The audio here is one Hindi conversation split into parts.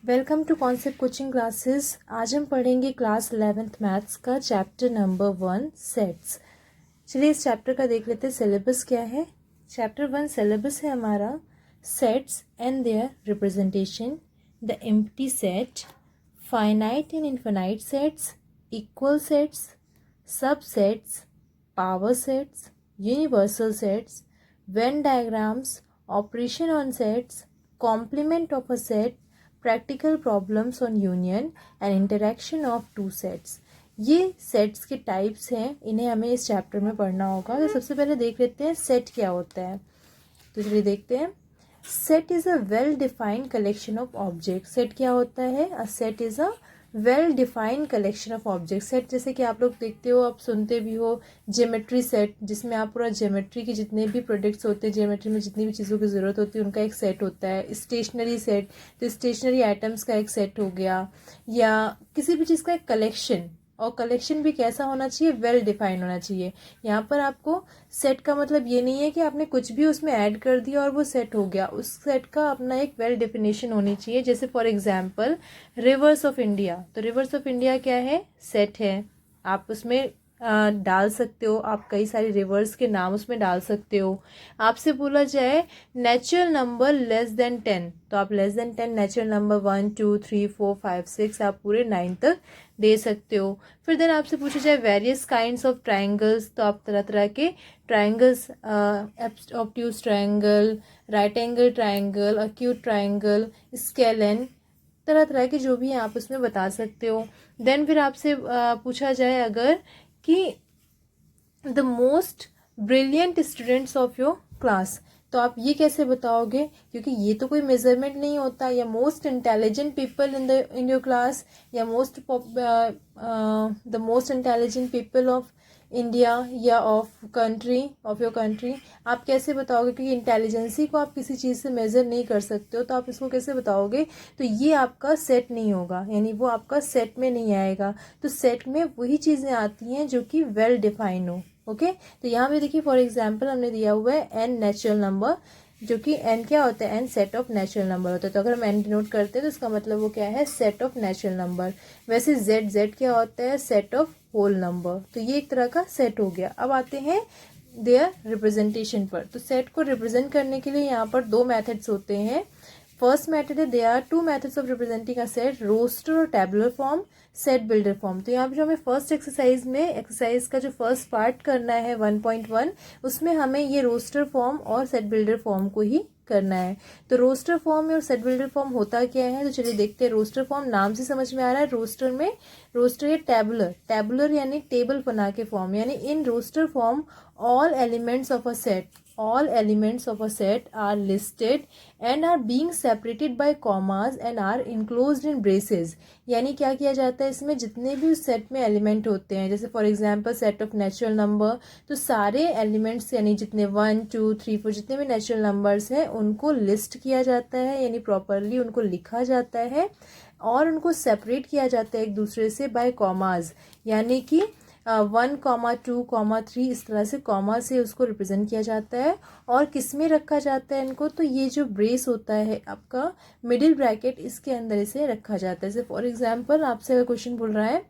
Welcome to concept coaching classes. आज हम पढ़ेंगे क्लास 11th मैथ्स का चैप्टर नंबर 1 सेट्स। चलिए इस चैप्टर का देख लेते हैं सिलेबस क्या है। चैप्टर 1 सिलेबस है हमारा sets and their representation, the empty set, finite and infinite sets, equal sets, subsets, power sets, universal sets, Venn diagrams, operation on sets, complement of a set, practical problems on union and interaction of two sets. ये सेट्स के टाइप्स हैं, इन्हें हमें इस चैप्टर में पढ़ना होगा। तो सबसे पहले देख लेते हैं सेट क्या होता है। तो चलिए देखते हैं। Set is a well defined collection of object. Set क्या होता है? A set is a well defined collection of object. Set जैसे कि आप लोग देखते हो, आप सुनते भी हो, ज्योमेट्री सेट, जिसमें आप पूरा ज्योमेट्री के जितने भी प्रोडक्ट्स होते हैं, ज्योमेट्री में जितनी भी चीज़ों की ज़रूरत होती है उनका एक सेट होता है। स्टेशनरी सेट, तो स्टेशनरी आइटम्स का एक सेट हो गया, या किसी भी चीज़ का एक कलेक्शन। और कलेक्शन भी कैसा होना चाहिए? वेल डिफाइंड होना चाहिए। यहाँ पर आपको सेट का मतलब ये नहीं है कि आपने कुछ भी उसमें ऐड कर दिया और वो सेट हो गया। उस सेट का अपना एक वेल डेफिनेशन होनी चाहिए। जैसे for example reverse of India. तो रिवर्स ऑफ इंडिया क्या है? सेट है। आप उसमें डाल सकते हो, आप कई सारे रिवर्स के नाम उसमें डाल सकते हो। आपसे बोला जाए नेचुरल नंबर लेस देन 10, तो आप लेस देन 10 नेचुरल नंबर 1 2 3 4 5 6 आप पूरे 9 तक दे सकते हो। फिर देन आपसे पूछा जाए वेरियस काइंड्स ऑफ ट्राइंगल्स, तो आप तरह तरह के triangles, obtuse triangle, right angle triangle, acute triangle, scalene, तरह तरह के जो भी हैं आप उसमें बता सकते हो। देन फिर आपसे पूछा जाए अगर कि the most brilliant students of your class, तो आप ये कैसे बताओगे? क्योंकि ये तो कोई मेजरमेंट नहीं होता। या most intelligent people in your class, या the most intelligent people of India या ऑफ योर कंट्री, आप कैसे बताओगे? क्योंकि इंटेलिजेंसी को आप किसी चीज़ से मेज़र नहीं कर सकते हो, तो आप इसको कैसे बताओगे? तो ये आपका सेट नहीं होगा, यानी वो आपका सेट में नहीं आएगा। तो सेट में वही चीज़ें आती हैं जो कि वेल डिफाइंड हो। ओके, तो यहाँ पे देखिए फॉर एग्जांपल हमने दिया हुआ है एन नेचुरल नंबर, जो कि एन क्या होता है? N set of natural number होता है। तो अगर हम एन डिनोट करते हैं तो इसका मतलब वो क्या है? Set of natural number. वैसे जेड, जेड क्या होता है? Set of whole number. तो ये एक तरह का सेट हो गया। अब आते हैं देयर रिप्रेजेंटेशन पर। तो सेट को रिप्रेजेंट करने के लिए यहाँ पर दो मेथड्स होते हैं। फर्स्ट मेथड है, there are two methods of representing a set, roster और tabular form, set builder form. तो यहाँ पे जो हमें फर्स्ट एक्सरसाइज का जो फर्स्ट पार्ट करना है 1.1, उसमें हमें ये रोस्टर फॉर्म और सेट बिल्डर फॉर्म को ही करना है। तो रोस्टर फॉर्म और सेट बिल्डर फॉर्म होता क्या है? तो चलिए देखते हैं। रोस्टर फॉर्म नाम से समझ में आ रहा है। रोस्टर या टेबुलर यानी टेबल बना के फॉर्म, यानी in roster form all elements of a set are listed and are being separated by commas and are enclosed in braces। यानी क्या किया जाता है इसमें? जितने भी उस सेट में एलिमेंट होते हैं, जैसे for example set of natural number, तो सारे एलिमेंट्स यानी जितने 1 2 3 4 जितने भी नेचुरल नंबर्स हैं उनको लिस्ट किया जाता है, यानी प्रॉपरली उनको लिखा जाता है और उनको सेपरेट किया जाता है एक दूसरे से बाय कॉमाज, यानी कि 1, 2, 3 इस तरह से कॉमा से उसको रिप्रेजेंट किया जाता है। और किस में रखा जाता है इनको? तो ये जो ब्रेस होता है आपका मिडिल ब्रैकेट, इसके अंदर इसे रखा जाता है। जैसे फॉर एग्जांपल आपसे अगर क्वेश्चन बोल रहा है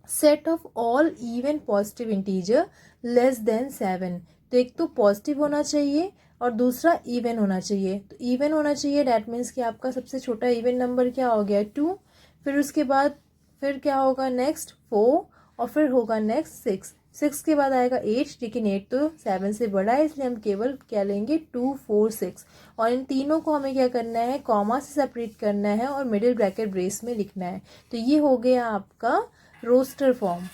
set of all even positive integer less than 7, तो एक तो पॉजिटिव होना चाहिए और दूसरा इवन होना चाहिए। तो इवन होना चाहिए, डैट मीन्स कि आपका सबसे छोटा इवन नंबर क्या हो गया? 2। फिर उसके बाद फिर क्या होगा? नेक्स्ट 4, और फिर होगा नेक्स्ट 6। 6 के बाद आएगा 8, लेकिन 8 तो 7 से बड़ा है, इसलिए हम केवल क्या लेंगे? 2 4 6। और इन तीनों को हमें क्या करना है? कॉमा से सेपरेट करना है और मिडिल ब्रैकेट ब्रेस में लिखना है। तो ये हो गया आपका रोस्टर फॉर्म।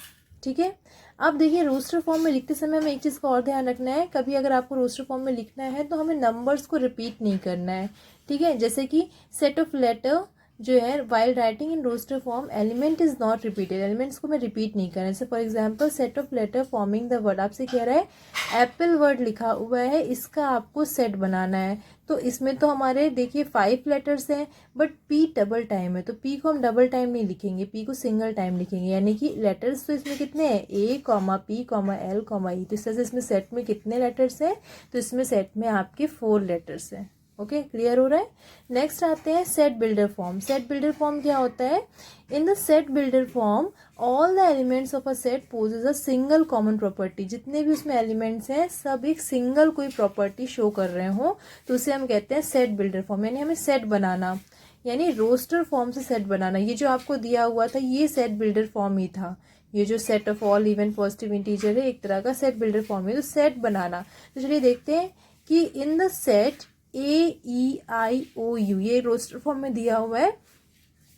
ठीक है। अब देखिए रोस्टर फॉर्म में लिखते समय हमें एक चीज़ का और ध्यान रखना है। कभी अगर आपको रोस्टर फॉर्म में लिखना है तो हमें नंबर्स को रिपीट नहीं करना है। ठीक है। जैसे कि सेट ऑफ लेटर जो है, while writing in roster form element is not repeated, elements को मैं रिपीट नहीं करना। जैसे for example set of letter forming the word, आपसे कह रहा है एप्पल वर्ड लिखा हुआ है, इसका आपको सेट बनाना है। तो इसमें तो हमारे देखिए 5 लेटर्स हैं, बट पी डबल टाइम है, तो पी को हम डबल टाइम नहीं लिखेंगे, पी को सिंगल टाइम लिखेंगे। यानी कि लेटर्स तो इसमें कितने हैं? A comma P comma L comma E. तो इस तरह से इसमें सेट में कितने लेटर्स हैं? तो इसमें सेट में आपके 4 लेटर्स हैं। ओके, क्लियर हो रहा है। नेक्स्ट आते हैं set builder form. Set builder form क्या होता है? In the set builder form all the elements of a set possess a single common property. जितने भी उसमें एलिमेंट्स हैं सब एक सिंगल कोई प्रॉपर्टी शो कर रहे हो तो उसे हम कहते हैं सेट बिल्डर फॉर्म। यानी हमें सेट बनाना, यानी रोस्टर फॉर्म से सेट बनाना। ये जो आपको दिया हुआ था ये सेट बिल्डर फॉर्म ही था। ये जो set of all even positive integer है एक तरह का सेट बिल्डर फॉर्म है। तो सेट बनाना, तो चलिए देखते हैं कि इन द सेट AEIOU, ये रोस्टर फॉर्म में दिया हुआ है।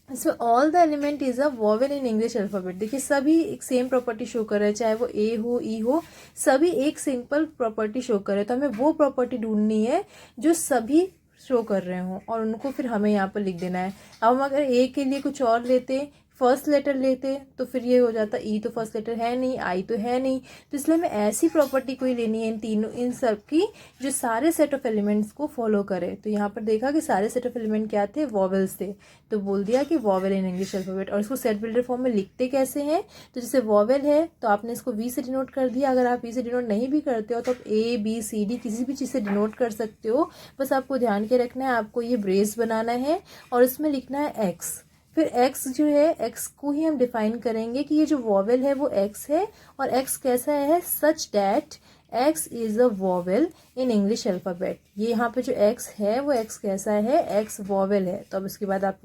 इसमें all the element is a vowel in English alphabet. देखिए सभी एक सेम प्रॉपर्टी शो कर रहे हैं, चाहे वो ए हो ई हो, सभी एक सिंपल प्रॉपर्टी शो कर रहे हैं। तो हमें वो प्रॉपर्टी ढूंढनी है जो सभी शो कर रहे हो और उनको फिर हमें यहाँ पर लिख देना है। अब हम अगर ए के लिए कुछ और लेते, फर्स्ट लेटर लेते तो फिर ये हो जाता ई तो फर्स्ट लेटर है नहीं, आई तो है नहीं, तो इसलिए हमें ऐसी प्रॉपर्टी कोई लेनी है इन तीनों, इन सब की जो सारे सेट ऑफ एलिमेंट्स को फॉलो करे। तो यहाँ पर देखा कि सारे सेट ऑफ एलिमेंट क्या थे? वॉवेल्स थे, तो बोल दिया कि वॉवेल इन इंग्लिश अल्फाबेट। और इसको सेट बिल्डर फॉर्म में लिखते कैसे हैं? तो जैसे वॉवेल है तो आपने इसको वी से डिनोट कर दिया। अगर आप वी से डिनोट नहीं भी करते हो तो आप ABCD किसी भी चीज़ से डिनोट कर सकते हो। बस आपको ध्यान के रखना है, आपको ये ब्रेस बनाना है और इसमें लिखना है एक्स। फिर x जो है, x को ही हम डिफाइन करेंगे कि ये जो वॉवेल है वो x है और x कैसा है? सच that x is a vowel in English alphabet. ये यहाँ पे जो x है वो x कैसा है? x वॉवेल है। तो अब इसके बाद आप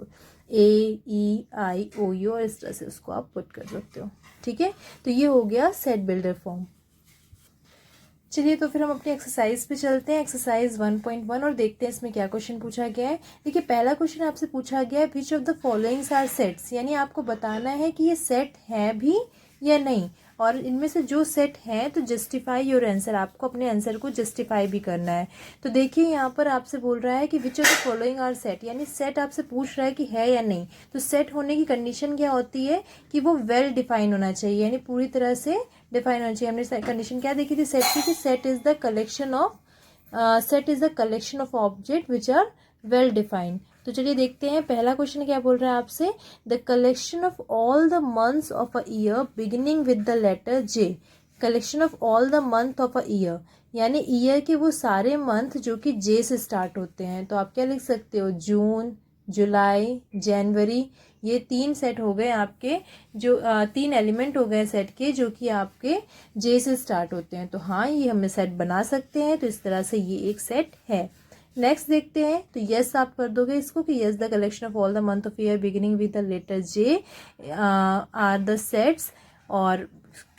AEIOU और इस तरह से उसको आप पुट कर सकते हो। ठीक है, तो ये हो गया सेट बिल्डर फॉर्म। चलिए तो फिर हम अपनी एक्सरसाइज पे चलते हैं, एक्सरसाइज 1.1, और देखते हैं इसमें क्या क्वेश्चन पूछा गया है। देखिए पहला क्वेश्चन आपसे पूछा गया है which of the followings are sets, यानी आपको बताना है कि ये सेट है भी या नहीं, और इनमें से जो सेट है तो जस्टिफाई योर आंसर, आपको अपने आंसर को जस्टिफाई भी करना है। तो देखिए यहाँ पर आपसे बोल रहा है कि which of the following are set, यानी सेट आपसे पूछ रहा है कि है या नहीं। तो सेट होने की कंडीशन क्या होती है कि वो वेल डिफाइन होना चाहिए, यानी पूरी तरह से डिफाइन होना चाहिए। हमने कंडीशन क्या देखी थी सेट की, कि set is the collection of object which are well defined. तो चलिए देखते हैं पहला क्वेश्चन क्या बोल रहा है आपसे, the collection of all the months of a year beginning with the letter J। Collection of all the month of a year, यानी ईयर के वो सारे मंथ जो कि J से स्टार्ट होते हैं। तो आप क्या लिख सकते हो? जून, जुलाई, जनवरी, ये 3 सेट हो गए आपके, जो 3 एलिमेंट हो गए सेट के जो कि आपके J से स्टार्ट होते हैं। तो हाँ, ये हमें सेट बना सकते हैं। तो इस तरह से ये एक सेट है। नेक्स्ट देखते हैं, तो यस आप कर दोगे इसको कि yes the collection of all the month of year beginning with the letter J are the sets. और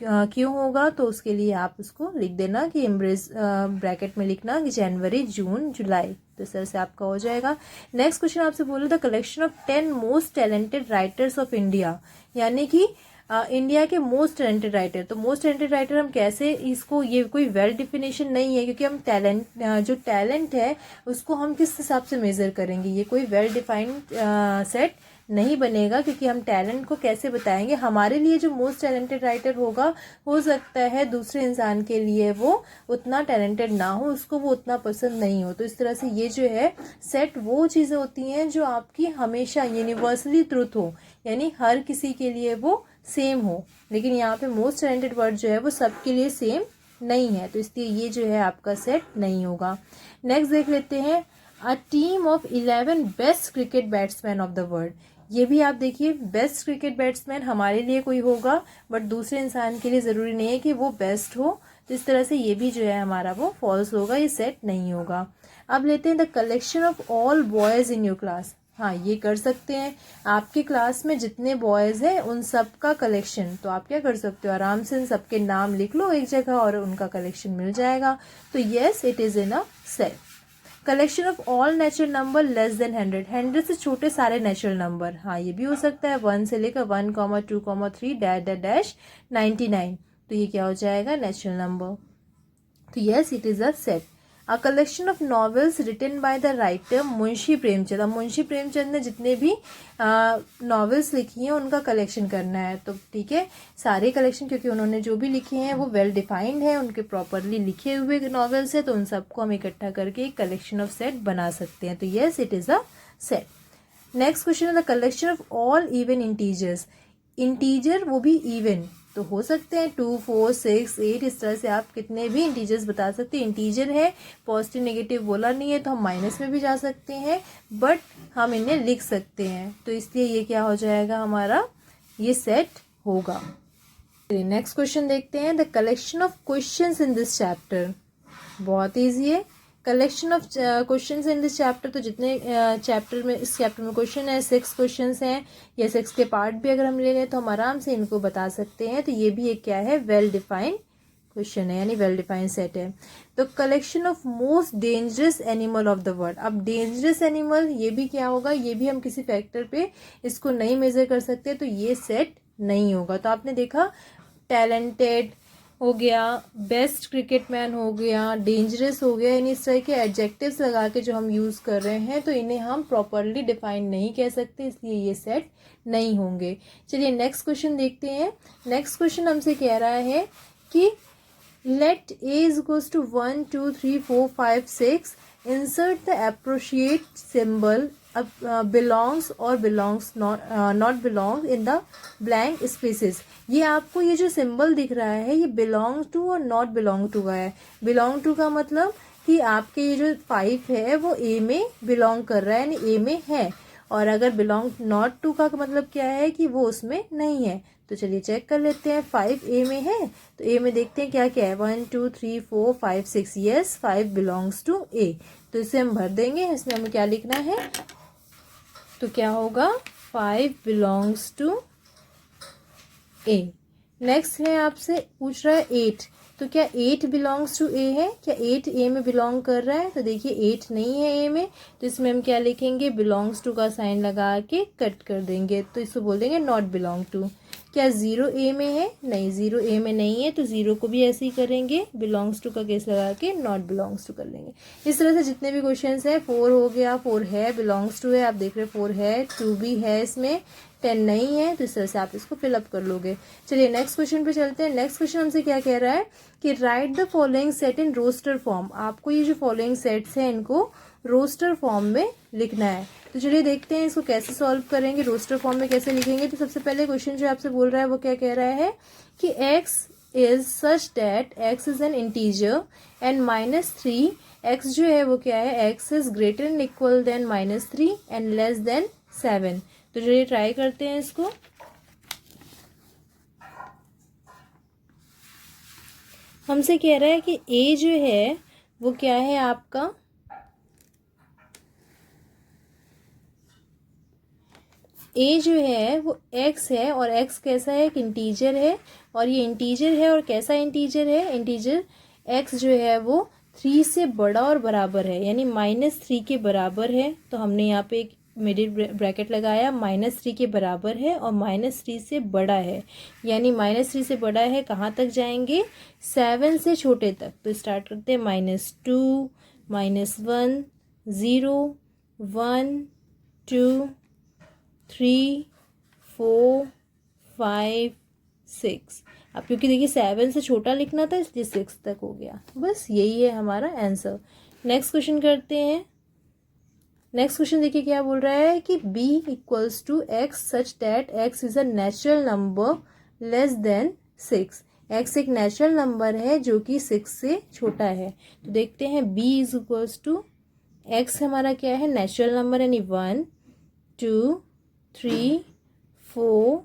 क्यों होगा तो उसके लिए आप उसको लिख देना कि एम्ब्रेस ब्रैकेट में लिखना कि जनवरी, जून, जुलाई। तो इस तरह से आपका हो जाएगा। नेक्स्ट क्वेश्चन आपसे बोला the collection of 10 most talented writers of India, यानी कि इंडिया के मोस्ट टैलेंटेड राइटर। तो मोस्ट टैलेंटेड राइटर हम कैसे इसको, ये कोई वेल डिफिनेशन नहीं है क्योंकि हम जो टैलेंट है उसको हम किस हिसाब से मेजर करेंगे, ये कोई वेल डिफाइंड सेट नहीं बनेगा क्योंकि हम टैलेंट को कैसे बताएंगे। हमारे लिए जो मोस्ट टैलेंटेड राइटर होगा, हो सकता है दूसरे इंसान के लिए वो उतना टैलेंटेड ना हो, उसको वो उतना पसंद नहीं हो। तो इस तरह से ये जो है सेट वो चीज़ें होती हैं जो आपकी हमेशा यूनिवर्सली ट्रुथ हो, यानी हर किसी के लिए वो सेम हो। लेकिन यहाँ पे मोस्ट टैलेंटेड वर्ड जो है वो सबके लिए सेम नहीं है, तो इसलिए ये जो है आपका सेट नहीं होगा। नेक्स्ट देख लेते हैं, a team of 11 best cricket batsman of the world. ये भी आप देखिए, बेस्ट क्रिकेट बैट्समैन हमारे लिए कोई होगा बट दूसरे इंसान के लिए ज़रूरी नहीं है कि वो बेस्ट हो। तो इस तरह से ये भी जो है हमारा वो फॉल्स होगा, ये सेट नहीं होगा। अब लेते हैं the collection of all boys in your class. हाँ, ये कर सकते हैं, आपके क्लास में जितने बॉयज़ हैं उन सब का कलेक्शन। तो आप क्या कर सकते हो, आराम से इन सबके नाम लिख लो एक जगह और उनका कलेक्शन मिल जाएगा। तो yes it is in a set. Collection of all natural number less then 100, 100 से छोटे सारे नेचुरल नंबर। हाँ, ये भी हो सकता है, 1 से लेकर 1, 2, 3 डैश 99। तो ये क्या हो जाएगा, नेचुरल नंबर। तो yes it is a set. A collection of novels written by the writer Munshi Premchand. अब मुंशी प्रेमचंद ने जितने भी नॉवेल्स लिखी हैं उनका कलेक्शन करना है। तो ठीक है, सारे कलेक्शन, क्योंकि उन्होंने जो भी लिखे हैं वो वेल डिफाइंड है, उनके प्रॉपरली लिखे हुए नॉवेल्स है, तो उन सबको हम इकट्ठा करके एक कलेक्शन ऑफ सेट बना सकते हैं। तो yes it is a set. Next question है the collection of all even integers. Integer वो भी इवन, तो हो सकते हैं 2, 4, 6, 8, इस तरह से आप कितने भी इंटीजर्स बता सकते हैं। इंटीजर है, पॉजिटिव नेगेटिव बोला नहीं है तो हम माइनस में भी जा सकते हैं, बट हम इन्हें लिख सकते हैं, तो इसलिए ये क्या हो जाएगा हमारा, ये सेट होगा। नेक्स्ट क्वेश्चन देखते हैं। The collection of questions in this chapter, बहुत ईजी है। Collection of questions in this chapter, तो जितने चैप्टर में, इस चैप्टर में क्वेश्चन है 6 क्वेश्चंस हैं, या 6 के पार्ट भी अगर हम ले लें तो हम आराम से इनको बता सकते हैं। तो ये भी एक क्या है, वेल डिफाइंड क्वेश्चन है, यानी वेल डिफाइंड सेट है। तो collection of most dangerous animal of the world, अब डेंजरस एनिमल ये भी क्या होगा, ये भी हम किसी फैक्टर पे इसको नहीं मेजर कर सकते, तो ये सेट नहीं होगा। तो आपने देखा टैलेंटेड हो गया, बेस्ट क्रिकेटमैन हो गया, डेंजरस हो गया, यानी इस तरह के एडजेक्टिव्स लगा के जो हम यूज़ कर रहे हैं तो इन्हें हम प्रॉपरली डिफाइन नहीं कह सकते, इसलिए ये सेट नहीं होंगे। चलिए नेक्स्ट क्वेश्चन देखते हैं। नेक्स्ट क्वेश्चन हमसे कह रहा है कि let A is equals to 1, 2, 3, 4, 5, 6, insert the appropriate symbol belongs or belongs not belongs in the blank spaces। ये आपको ये जो सिंबल दिख रहा है ये बिलोंग टू और नॉट बिलोंग टू का है। बिलोंग टू का मतलब कि आपके ये जो 5 है वो ए में बिलोंग कर रहा है, यानी ए में है, और अगर बिलोंग नॉट टू का मतलब क्या है कि वो उसमें नहीं है। तो चलिए चेक कर लेते हैं। 5 ए में है तो ए में देखते हैं क्या क्या है, 1, 2, 3, 4, 5, 6, यस 5 बिलोंग्स टू ए, तो इसे हम भर देंगे। इसमें हमें क्या लिखना है, तो क्या होगा 5 बिलोंग्स टू ए। नेक्स्ट है, आपसे पूछ रहा है 8, तो क्या 8 बिलोंग्स टू ए है, क्या 8 ए में बिलोंग कर रहा है, तो देखिए 8 नहीं है ए में, तो इसमें हम क्या लिखेंगे, बिलोंग्स टू का साइन लगा के कट कर देंगे, तो इसको बोल देंगे नॉट बिलोंग टू। क्या 0 ए में है, नहीं 0 ए में नहीं है, तो 0 को भी ऐसे ही करेंगे, बिलोंग्स टू का केस लगा के नॉट बिलोंग्स टू कर लेंगे। इस तरह से जितने भी क्वेश्चन है, 4 हो गया, 4 है, बिलोंग्स टू है, आप देख रहे 4 है, 2 भी है, इसमें 10 नहीं है, तो इस तरह से आप इसको फिलअप कर लोगे। चलिए नेक्स्ट क्वेश्चन पे चलते हैं। नेक्स्ट क्वेश्चन हमसे क्या कह रहा है कि write the following set in roster form, आपको ये जो फॉलोइंग सेट्स हैं इनको रोस्टर फॉर्म में लिखना है। तो चलिए देखते हैं इसको कैसे सॉल्व करेंगे, रोस्टर फॉर्म में कैसे लिखेंगे। तो सबसे पहले क्वेश्चन जो आपसे बोल रहा है वो क्या कह रहा है कि x is such that x is an integer and -3, x जो है वो क्या है, x is greater and equal than -3 and less than 7। तो चलिए ट्राई करते हैं इसको। हमसे कह रहा है कि a जो है वो क्या है आपका, a जो है वो x है, और x कैसा है, एक इंटीजर है, और ये इंटीजर है, और कैसा इंटीजर है, इंटीजर x जो है वो 3 से बड़ा और बराबर है, यानी -3 के बराबर है। तो हमने यहाँ पे एक मिडिल ब्रैकेट लगाया, -3 के बराबर है और -3 से बड़ा है, यानी -3 से बड़ा है, कहाँ तक जाएंगे, 7 से छोटे तक। तो स्टार्ट करते हैं, -2, -1, 0, 1, 2, 3, 4, 5, 6। अब क्योंकि देखिए 7 से छोटा लिखना था इसलिए 6 तक हो गया, बस यही है हमारा आंसर। नेक्स्ट क्वेश्चन करते हैं। नेक्स्ट क्वेश्चन देखिए क्या बोल रहा है कि b equals to x such that x is a natural number less than 6। x एक नेचुरल नंबर है जो कि 6 से छोटा है। तो देखते हैं b is equals to x हमारा क्या है, नेचुरल नंबर, यानी 1, 2, 3, 4,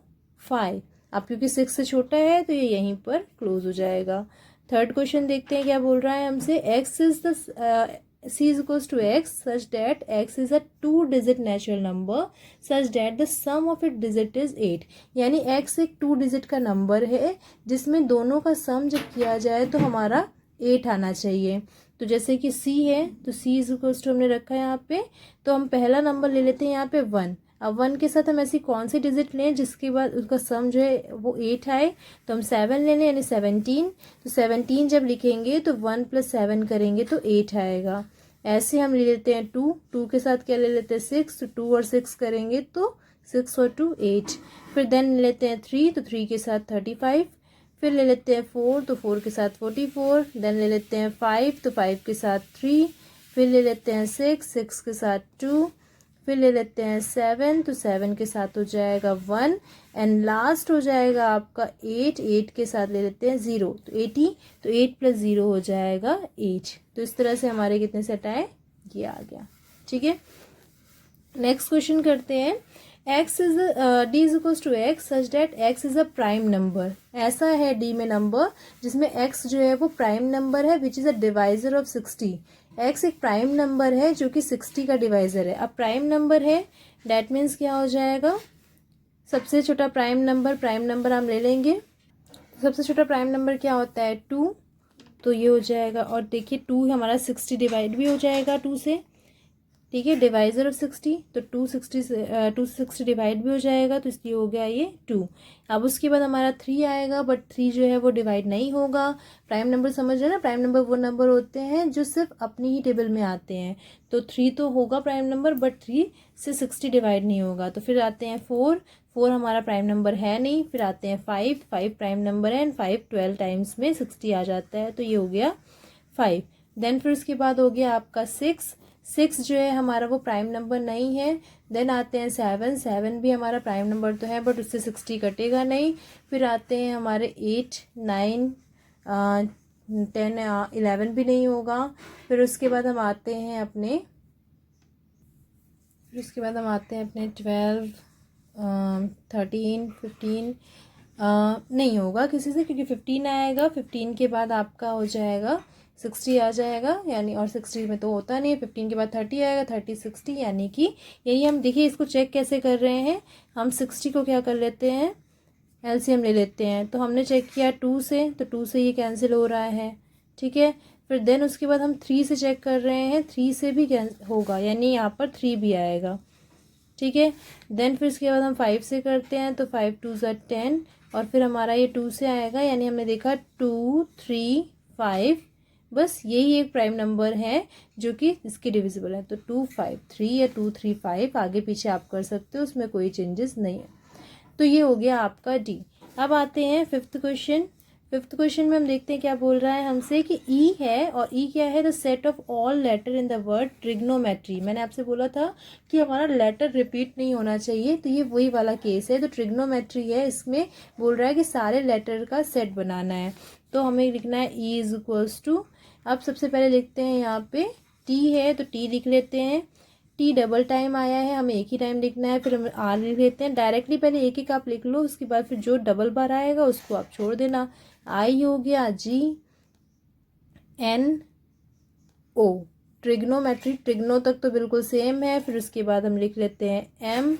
5। अब क्योंकि 6 से छोटा है तो ये यहीं पर क्लोज हो जाएगा। थर्ड क्वेश्चन देखते हैं क्या बोल रहा है हमसे, x is the c is equals to x such that x is a 2-digit natural number such that the sum of its digit is 8। यानी x एक 2 डिजिट का नंबर है जिसमें दोनों का सम जब किया जाए तो हमारा 8 आना चाहिए। तो जैसे कि c है तो c is equals to हमने रखा है यहाँ पे, तो हम पहला नंबर ले लेते हैं यहाँ पे 1। अब 1 के साथ हम ऐसी कौन सी डिजिट लें जिसके बाद उसका सम जो है वो 8 आए, तो हम 7 ले लें, यानी 17। तो 17 जब लिखेंगे तो 1 + 7 करेंगे तो 8 आएगा। ऐसे हम ले लेते हैं 2 के साथ क्या ले लेते हैं 6, तो 2 और 6 करेंगे तो 6 और 2 8। फिर देन ले लेते हैं 3, तो 3 के साथ 35। फिर ले लेते हैं 4, तो 4 के साथ 44। देन ले लेते हैं 5, तो 5 के साथ 3। फिर ले लेते हैं 6 के साथ 2। फिर ले लेते हैं 7, तो 7 के साथ हो जाएगा 1 एंड लास्ट हो जाएगा आपका 8, 8 के साथ ले लेते हैं 0, तो 80, तो 8 + 0 हो जाएगा 8। तो इस तरह से हमारे कितने सेट आए, ये आ गया। ठीक है, नेक्स्ट क्वेश्चन करते हैं। x is d is equals to x such that x is a prime number. ऐसा है d में नंबर जिसमें x जो है वो प्राइम नंबर है which is a divisor of 60। x एक प्राइम नंबर है जो कि 60 का डिवाइजर है। अब प्राइम नंबर है डैट मीन्स क्या हो जाएगा, सबसे छोटा प्राइम नंबर हम ले लेंगे। सबसे छोटा प्राइम नंबर क्या होता है 2, तो ये हो जाएगा। और देखिए 2 हमारा 60 डिवाइड भी हो जाएगा 2 से। ठीक है, डिवाइजर ऑफ 60, तो 260 डिवाइड भी हो जाएगा, तो इसलिए हो गया ये 2। अब उसके बाद हमारा 3 आएगा, बट 3 जो है वो डिवाइड नहीं होगा। प्राइम नंबर समझ रहे ना, प्राइम नंबर वो नंबर होते हैं जो सिर्फ अपनी ही टेबल में आते हैं। तो 3 तो होगा प्राइम नंबर, बट 3 से 60 डिवाइड नहीं होगा। तो फिर आते हैं 4, 4 हमारा प्राइम नंबर है नहीं। फिर आते हैं 5, 5 प्राइम नंबर है एंड 5 12 टाइम्स में 60 आ जाता है, तो ये हो गया 5। देन फिर उसके बाद हो गया आपका 6, 6 जो है हमारा वो प्राइम नंबर नहीं है। देन आते हैं 7, 7 भी हमारा प्राइम नंबर तो है बट उससे 60 कटेगा नहीं। फिर आते हैं हमारे 8, 9, 10, 11 भी नहीं होगा। फिर उसके बाद हम आते हैं अपने 12, 13, 15 नहीं होगा किसी से, क्योंकि 15 आएगा। 15 के बाद आपका हो जाएगा 60 आ जाएगा, यानी और 60 में तो होता नहीं है। 15 के बाद 30 आएगा, 30, 60, यानी कि यही हम देखिए इसको चेक कैसे कर रहे हैं। हम 60 को क्या कर लेते हैं, एलसीएम ले लेते हैं। तो हमने चेक किया 2 से, तो 2 से ये कैंसिल हो रहा है। ठीक है, फिर देन उसके बाद हम 3 से चेक कर रहे हैं, 3 से भी होगा, यानी यहाँ पर 3 भी आएगा। ठीक है, देन फिर उसके बाद हम 5 से करते हैं, तो 5 2 ज़ा 10, और फिर हमारा ये 2 से आएगा, यानी हमने देखा 2, 3, 5, बस यही एक प्राइम नंबर है जो कि इसके डिविजिबल है। तो 2, 5, 3 या 2, 3, 5 आगे पीछे आप कर सकते हो, उसमें कोई चेंजेस नहीं है। तो ये हो गया आपका डी। अब आते हैं फिफ्थ क्वेश्चन। फिफ्थ क्वेश्चन में हम देखते हैं क्या बोल रहा है हमसे कि ई है, और ई क्या है, the set of all letter in the word trigonometry. मैंने आपसे बोला था कि हमारा लेटर रिपीट नहीं होना चाहिए, तो ये वही वाला केस है। तो ट्रिग्नोमेट्री है, इसमें बोल रहा है कि सारे लेटर का सेट बनाना है। तो हमें लिखना है ई इज इक्वल्स टू, अब सबसे पहले लिखते हैं यहाँ पे टी है, तो टी लिख लेते हैं। टी डबल टाइम आया है, हमें एक ही टाइम लिखना है। फिर हम आर लिख लेते हैं। डायरेक्टली पहले एक एक आप लिख लो, उसके बाद फिर जो डबल बार आएगा उसको आप छोड़ देना। आई हो गया G N O, trigonometry, trigno तक तो बिल्कुल सेम है। फिर उसके बाद हम लिख लेते हैं एम,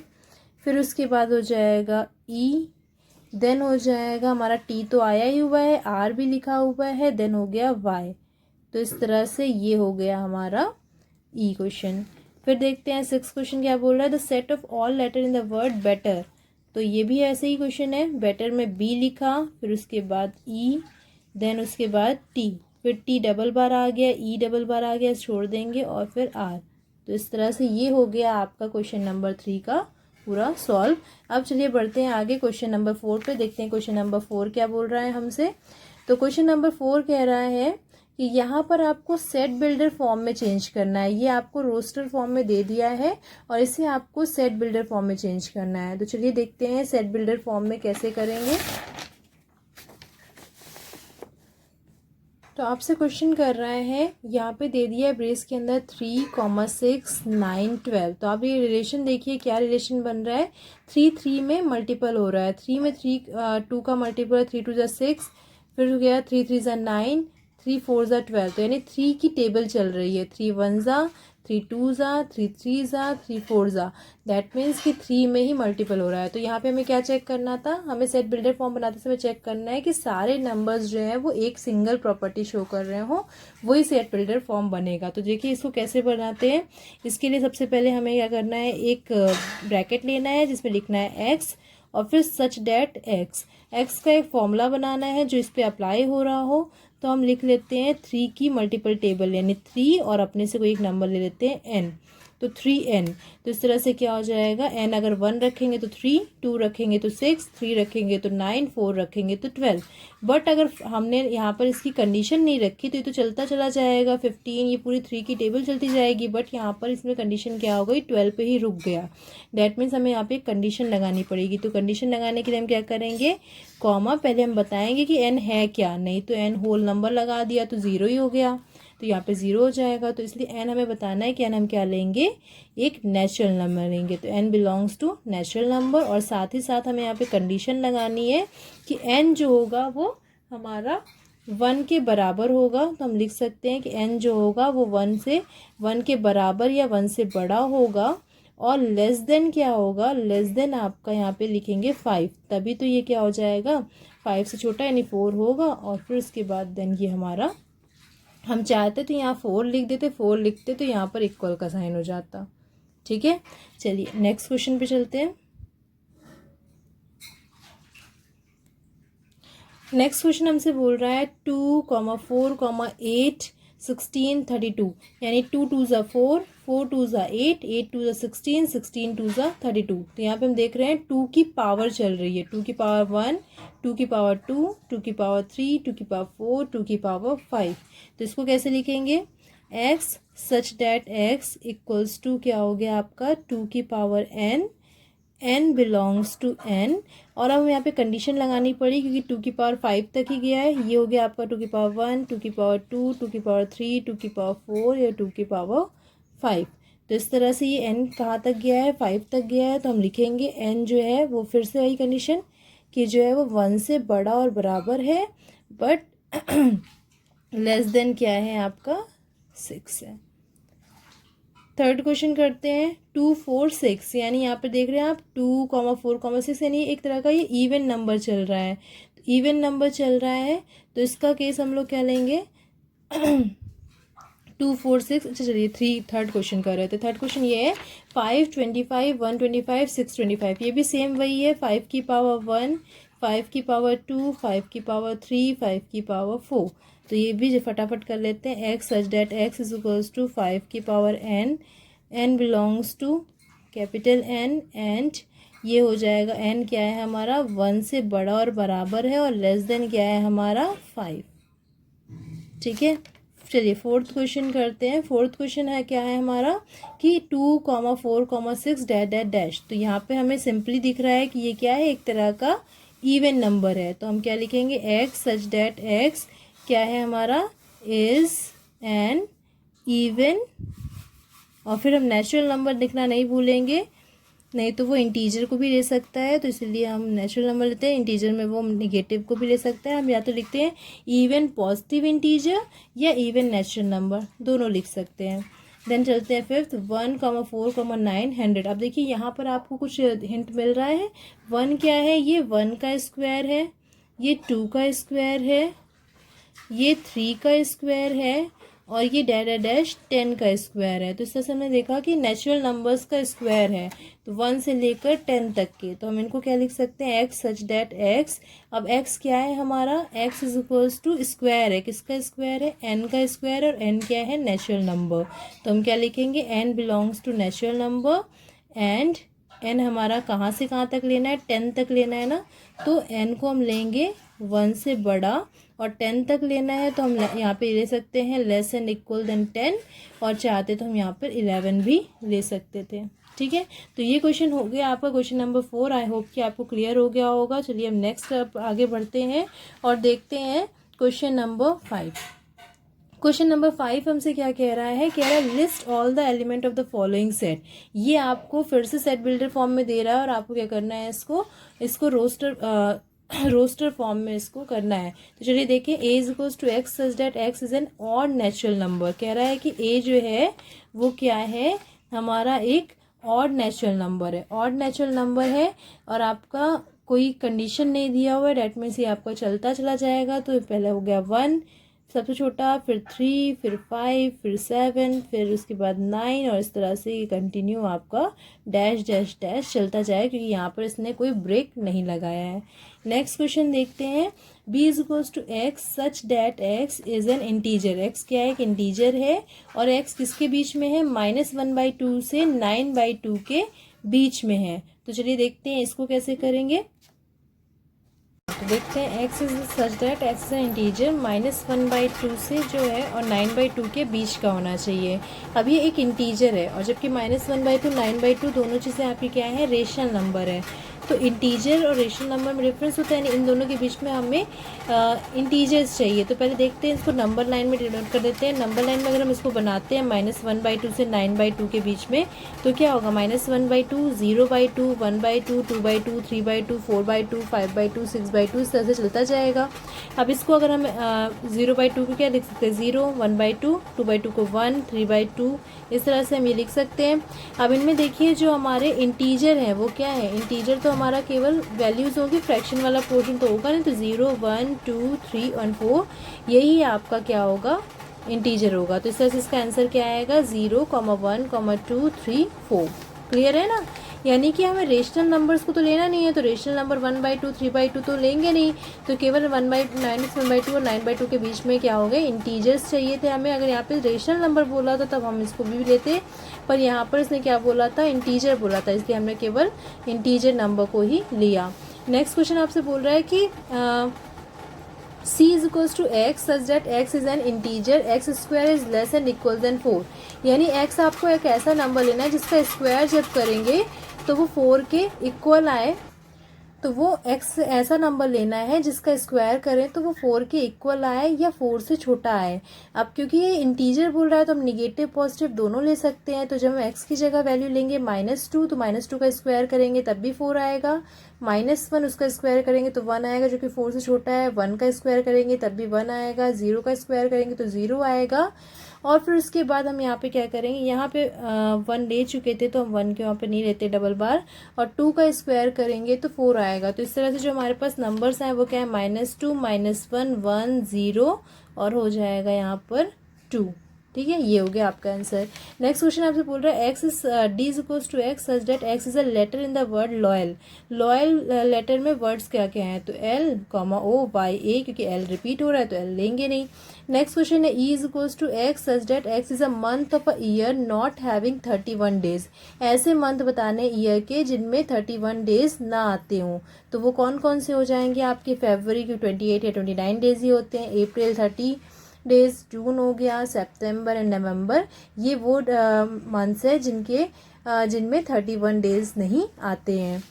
फिर उसके बाद हो जाएगा ई, देन हो जाएगा हमारा टी तो आया ही हुआ है, आर भी लिखा हुआ है, देन हो गया वाई। तो इस तरह से ये हो गया हमारा ई क्वेश्चन। फिर देखते हैं सिक्स क्वेश्चन क्या बोल रहा है, the set of all letter in the word better. तो ये भी ऐसे ही क्वेश्चन है, बेटर में बी लिखा, फिर उसके बाद ई, देन उसके बाद टी, फिर टी डबल बार आ गया, ई डबल बार आ गया, छोड़ देंगे, और फिर आर। तो इस तरह से ये हो गया आपका क्वेश्चन नंबर 3 का पूरा सॉल्व। अब चलिए बढ़ते हैं आगे क्वेश्चन नंबर 4 पे, देखते हैं क्वेश्चन नंबर 4 क्या बोल रहा है हमसे। तो क्वेश्चन नंबर 4 कह रहा है कि यहाँ पर आपको सेट बिल्डर फॉर्म में चेंज करना है। ये आपको रोस्टर फॉर्म में दे दिया है और इसे आपको सेट बिल्डर फॉर्म में चेंज करना है। तो चलिए देखते हैं सेट बिल्डर फॉर्म में कैसे करेंगे। तो आपसे क्वेश्चन कर रहा है, यहाँ पे दे दिया है ब्रेस के अंदर 3, 6, 9, 12। तो आप ये रिलेशन देखिए क्या रिलेशन बन रहा है। 3 3 में मल्टीपल हो रहा है, 3 में 2 का मल्टीपल है, 3 2 ज़ा 6, फिर हो गया 3 3 ज़ा 9, 3 4 ज़ा 12। तो यानी 3 की टेबल चल रही है, 3 1 ज़ा, 3 2 ज़ा, 3 3 ज़ा, 3 4 ज़ा। दैट मीन्स कि 3 में ही मल्टीपल हो रहा है। तो यहाँ पे हमें क्या चेक करना था, हमें सेट बिल्डर फॉर्म बनाते समय चेक करना है कि सारे नंबर्स जो हैं वो एक सिंगल प्रॉपर्टी शो कर रहे हो, वही सेट बिल्डर फॉर्म बनेगा। तो देखिए इसको कैसे बनाते हैं। इसके लिए सबसे पहले हमें क्या करना है, एक ब्रैकेट लेना है जिसमें लिखना है एक्स, और फिर सच डैट एक्स का एक फॉर्मूला बनाना है जो इस पर अप्लाई हो रहा हो। तो हम लिख लेते हैं 3 की मल्टीपल टेबल, यानी 3 और अपने से कोई एक नंबर ले लेते हैं n। तो 3n। तो इस तरह से क्या हो जाएगा, n अगर 1 रखेंगे तो 3, 2 रखेंगे तो 6, 3 रखेंगे तो 9, 4 रखेंगे तो 12। बट अगर हमने यहाँ पर इसकी कंडीशन नहीं रखी तो ये तो चलता चला जाएगा 15, ये पूरी 3 की टेबल चलती जाएगी। बट यहाँ पर इसमें कंडीशन क्या हो गई, 12 पे ही रुक गया। डैट मीन्स हमें यहाँ पे कंडीशन लगानी पड़ेगी। तो कंडीशन लगाने के लिए हम क्या करेंगे, कॉमा पहले हम बताएंगे कि n है क्या, नहीं तो n होल नंबर लगा दिया तो 0 ही हो गया, तो यहाँ पे 0 हो जाएगा। तो इसलिए n हमें बताना है कि n हम क्या लेंगे, एक नेचुरल नंबर लेंगे। तो n belongs to natural number, और साथ ही साथ हमें यहाँ पे कंडीशन लगानी है कि n जो होगा वो हमारा 1 के बराबर होगा। तो हम लिख सकते हैं कि n जो होगा वो 1 के बराबर या 1 से बड़ा होगा, और लेस देन क्या होगा, लेस देन आपका यहाँ पे लिखेंगे 5, तभी तो ये क्या हो जाएगा, 5 से छोटा यानी 4 होगा। और फिर उसके बाद देन ये हमारा, हम चाहते तो यहाँ 4 लिख देते, 4 लिखते तो यहाँ पर इक्वल का साइन हो जाता। ठीक है, चलिए नेक्स्ट क्वेश्चन पे चलते हैं। नेक्स्ट क्वेश्चन हमसे बोल रहा है 2, 4, 8, 16, 32, यानी 2 2 ज़ा 4, 4 2 ज़ा 8, 8 2 ज़ा 16, 16 2 ज़ा 32। तो यहाँ पे हम देख रहे हैं 2 की पावर चल रही है, 2 की पावर 1, 2 की पावर 2, 2 की पावर 3, 2 की पावर 4, 2 की पावर 5। तो इसको कैसे लिखेंगे, x such that x equals to क्या हो गया आपका 2 की power n belongs to n। और अब हमें यहाँ पे कंडीशन लगानी पड़ी क्योंकि 2 की पावर 5 तक ही गया है। ये हो गया आपका 2 की पावर 1, 2 की पावर 2, 2 की पावर 3, 2 की पावर 4 या 2 की पावर 5। तो इस तरह से ये n कहाँ तक गया है, 5 तक गया है। तो हम लिखेंगे n जो है वो फिर से वही कंडीशन कि जो है वो 1 से बड़ा और बराबर है, बट लेस देन क्या है आपका 6 है। थर्ड क्वेश्चन करते हैं 2 4 6, यानी यहाँ पे देख रहे हैं आप 2, 4, 6, यानी एक तरह का ये इवन नंबर चल रहा है। तो इवन नंबर चल रहा है तो इसका केस हम लोग क्या लेंगे 2 4 6। अच्छा चलिए थर्ड क्वेश्चन कर रहे थे। थर्ड क्वेश्चन ये है 5 25 125 6 25, ये भी सेम वही है, 5 की पावर 1, 5 की पावर 2, 5 की पावर 3, 5 की पावर 4। तो ये भी फटाफट कर लेते हैं, x such that x is equals to 5 की power n belongs to capital N, and ये हो जाएगा n क्या है हमारा 1 से बड़ा और बराबर है, और लेस देन क्या है हमारा 5। ठीक है, चलिए फोर्थ क्वेश्चन करते हैं। फोर्थ क्वेश्चन है क्या है हमारा कि 2, 4, 6 डैट डैट डैश। तो यहाँ पे हमें सिंपली दिख रहा है कि ये क्या है, एक तरह का इवन नंबर है। तो हम क्या लिखेंगे, x सच डैट x क्या है हमारा इज एन इवन, और फिर हम नेचुरल नंबर लिखना नहीं भूलेंगे, नहीं तो वो इंटीजर को भी ले सकता है। तो इसलिए हम नेचुरल नंबर लेते हैं, इंटीजर में वो नेगेटिव को भी ले सकता है। हम या तो लिखते हैं इवन पॉजिटिव इंटीजर या इवन नेचुरल नंबर, दोनों लिख सकते हैं। देन चलते हैं फिफ्थ 1, 4, 9 100। अब देखिए यहाँ पर आपको कुछ हिंट मिल रहा है। 1 क्या है, ये 1 का स्क्वायर है, ये 2 का स्क्वायर है, ये 3 का स्क्वायर है, और ये डैश डैश 10 का स्क्वायर है। तो इस तरह से हमने देखा कि नेचुरल नंबर्स का स्क्वायर है, तो 1 से लेकर 10 तक के। तो हम इनको क्या लिख सकते हैं, x सच डैट x। अब x क्या है हमारा, x is equals to square है, किसका स्क्वायर है, n का स्क्वायर, और n क्या है नेचुरल नंबर। तो हम क्या लिखेंगे, n belongs to natural number, and n हमारा कहाँ से कहाँ तक लेना है, 10 तक लेना है ना। तो n को हम लेंगे 1 से बड़ा और 10 तक लेना है, तो हम यहाँ पे ले सकते हैं लेस एंड इक्वल देन 10, और चाहते तो हम यहाँ पर 11 भी ले सकते थे। ठीक है, तो ये क्वेश्चन हो गया आपका क्वेश्चन नंबर 4। आई होप कि आपको क्लियर हो गया होगा। चलिए हम नेक्स्ट आगे बढ़ते हैं और देखते हैं क्वेश्चन नंबर 5। क्वेश्चन नंबर 5 हमसे क्या कह रहा है, कह रहा है list all the element of the following set. ये आपको फिर से सेट बिल्डर फॉर्म में दे रहा है, और आपको क्या करना है, इसको रोस्टर फॉर्म में इसको करना है। तो चलिए देखिए, a is equals to x such that x is an odd natural number. कह रहा है कि a जो है वो क्या है हमारा एक ऑड नेचुरल नंबर है, ऑड नेचुरल नंबर है, और आपका कोई कंडीशन नहीं दिया हुआ है, डैट मीन्स ये आपका चलता चला जाएगा। तो पहले हो गया 1, सबसे छोटा, फिर 3, फिर 5, फिर 7, फिर उसके बाद 9, और इस तरह से ये कंटिन्यू आपका डैश डैश डैश चलता जाए, क्योंकि यहाँ पर इसने कोई ब्रेक नहीं लगाया है। नेक्स्ट क्वेश्चन देखते हैं। b is equals to x such that x is an integer. x क्या है? एक इंटीजर है, और x किसके बीच में है? -1/2 से 9/2 के बीच में है। तो चलिए देखते हैं इसको कैसे करेंगे। तो देखते हैं x is such that x is an integer, -1/2 से जो है और 9/2 के बीच का होना चाहिए। अब ये एक इंटीजर है, और जबकि -1/2 9/2 दोनों चीज़ें आपकी क्या है? रेशनल नंबर है। तो इंटीजर और रेशनल नंबर में डिफरेंस होता है, इन दोनों के बीच में हमें इंटीजर्स चाहिए। तो पहले देखते हैं इसको नंबर लाइन में डिनोट कर देते हैं। नंबर लाइन में अगर हम इसको बनाते हैं -1/2 से 9/2 के बीच में, तो क्या होगा? -1/2, 0/2, 1/2, 2/2, 3/2, 4/2, 5/2, 6/2, इस तरह से चलता जाएगा। अब इसको अगर हम 0/2 को क्या लिख सकते हैं? 0, 1/2, 2/2 को 1, 3/2, इस तरह से हम ये लिख सकते हैं। अब इनमें देखिए जो हमारे इंटीजर हैं वो क्या है? इंटीजर तो हमारा केवल वैल्यूज़ होगी, फ्रैक्शन वाला पोर्शन तो होगा नहीं। तो 0, 1, 2, 3 और 4 यही आपका क्या होगा? इंटीजर होगा। तो इस तरह से इसका आंसर क्या आएगा? 0, 1, 2, 3, 4। क्लियर है ना? यानी कि हमें रेशनल नंबर्स को तो लेना नहीं है, तो रेशनल नंबर 1/2, 3/2 तो लेंगे नहीं, तो केवल 1/2 और 9/2 के बीच में क्या हो गए? इंटीजर्स चाहिए थे हमें। अगर यहाँ पे रेशनल नंबर बोला था तब हम इसको भी लेते, पर यहाँ पर इसने क्या बोला था? इंटीजर बोला था, इसलिए हमने केवल इंटीजर नंबर को ही लिया। नेक्स्ट क्वेश्चन आपसे बोल रहा है कि c is equals to x such that x is an integer, x square is less and equal than 4। यानी x आपको एक ऐसा नंबर लेना है जिसका स्क्वायर जब करेंगे तो वो 4 के इक्वल आए। तो वो x ऐसा नंबर लेना है जिसका स्क्वायर करें तो वो 4 के इक्वल आए या 4 से छोटा आए। अब क्योंकि ये इंटीजर बोल रहा है तो हम निगेटिव पॉजिटिव दोनों ले सकते हैं। तो जब हम x की जगह वैल्यू लेंगे -2, तो -2 का स्क्वायर करेंगे तब भी 4 आएगा। -1 उसका स्क्वायर करेंगे तो 1 आएगा, जो कि 4 से छोटा है। 1 का स्क्वायर करेंगे तब भी 1 आएगा। 0 का स्क्वायर करेंगे तो 0 आएगा। और फिर उसके बाद हम यहाँ पे क्या करेंगे? यहाँ पे 1 ले चुके थे तो हम 1 के वहाँ पे नहीं लेते डबल बार, और 2 का स्क्वायर करेंगे तो 4 आएगा। तो इस तरह से जो हमारे पास नंबर्स हैं वो क्या है? -2, -1, 1, 0 और हो जाएगा यहाँ पर 2। ठीक है, ये हो गया आपका आंसर। नेक्स्ट क्वेश्चन आपसे बोल रहा है d is equals to x such that x is a letter in the word loyal. Loyal letter में वर्ड्स क्या क्या हैं? तो L, O, Y, A, क्योंकि L रिपीट हो रहा है तो L लेंगे नहीं। नेक्स्ट क्वेश्चन है e is equals to x such that x is a month of a year not having 31 days. ऐसे मंथ बताने ईयर के जिनमें 31 डेज ना आते हों, तो वो कौन कौन से हो जाएंगे आपके? फरवरी के 28 या 29 डेज ही होते हैं, अप्रैल 30 डेज, जून हो गया, सितंबर एंड नवंबर, ये वो मंथ्स है जिनमें 31 डेज नहीं आते हैं।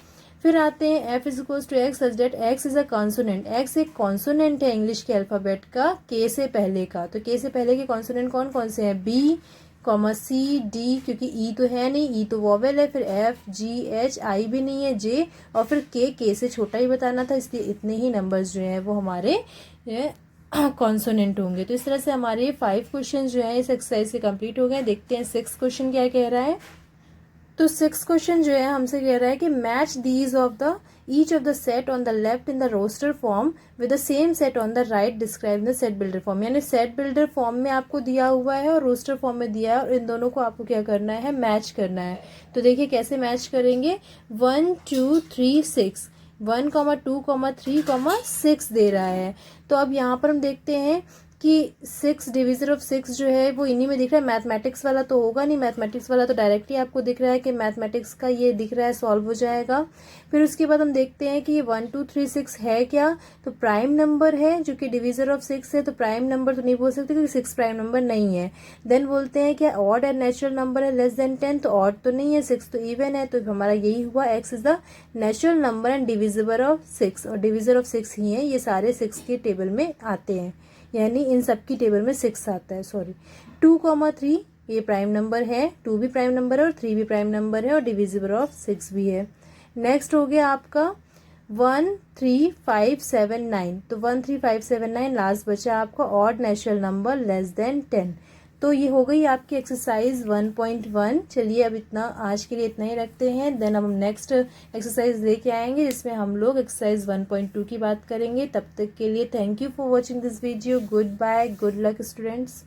फिर आते हैं f is equals to x such that x is a consonant. x एक कॉन्सोनेंट है इंग्लिश के अल्फ़ाबेट का, k से पहले का। तो k से पहले के कॉन्सोनेंट कौन कौन से हैं? b, C, d, क्योंकि e तो है नहीं, e तो वॉवेल है। फिर f, g, h, i भी नहीं है, j, और फिर k से छोटा ही बताना था, इसलिए इतने ही नंबर्स जो हैं वो हमारे कॉन्सोनेंट होंगे। तो इस तरह से हमारे 5 क्वेश्चन जो है इस एक्सरसाइज के कंप्लीट हो गए। देखते हैं 6 क्वेश्चन क्या कह रहा है। तो 6 क्वेश्चन जो है हमसे कह रहा है कि match these of the each of the set on the left in the roster form with the same set on the right describe the set builder form. यानी सेट बिल्डर फॉर्म में आपको दिया हुआ है और रोस्टर फॉर्म में दिया है, और इन दोनों को आपको क्या करना है? मैच करना है। तो देखिए कैसे मैच करेंगे। 1, 2, 3, 6, 1, 2, 3, 6 दे रहा है। तो अब यहाँ पर हम देखते हैं कि 6 डिविजन ऑफ 6 जो है वो इन्हीं में दिख रहा है। मैथमेटिक्स वाला तो होगा नहीं, मैथमेटिक्स वाला तो डायरेक्टली आपको दिख रहा है कि मैथमेटिक्स का ये दिख रहा है, सॉल्व हो जाएगा। फिर उसके बाद हम देखते हैं कि ये 1, 2, 3, 6 है क्या? तो प्राइम नंबर है, जो कि डिविजन ऑफ 6 है, तो प्राइम नंबर तो नहीं बोल सकते क्योंकि 6 प्राइम नंबर नहीं है। देन बोलते हैं कि ऑड एंड नेचुरल नंबर है लेस देन 10, तो ऑड तो नहीं है, 6 तो इवन है, तो हमारा यही हुआ x is the natural number and divisible of 6, और डिविजन ऑफ 6 ही है, ये सारे 6 के टेबल में आते हैं, यानी इन सब की टेबल में 6 आता है। 2, 3 ये प्राइम नंबर है, 2 भी प्राइम नंबर है और 3 भी प्राइम नंबर है और डिविजिबल ऑफ 6 भी है। नेक्स्ट हो गया आपका 1, 3, 5, 7, 9। तो 1, 3, 5, 7, 9 लास्ट बचा आपका odd natural number less then 10। तो ये हो गई आपकी एक्सरसाइज 1.1। चलिए अब इतना आज के लिए इतना ही रखते हैं, देन हम नेक्स्ट एक्सरसाइज लेके आएंगे जिसमें हम लोग एक्सरसाइज 1.2 की बात करेंगे। तब तक के लिए thank you for watching this video. Good bye, good luck students.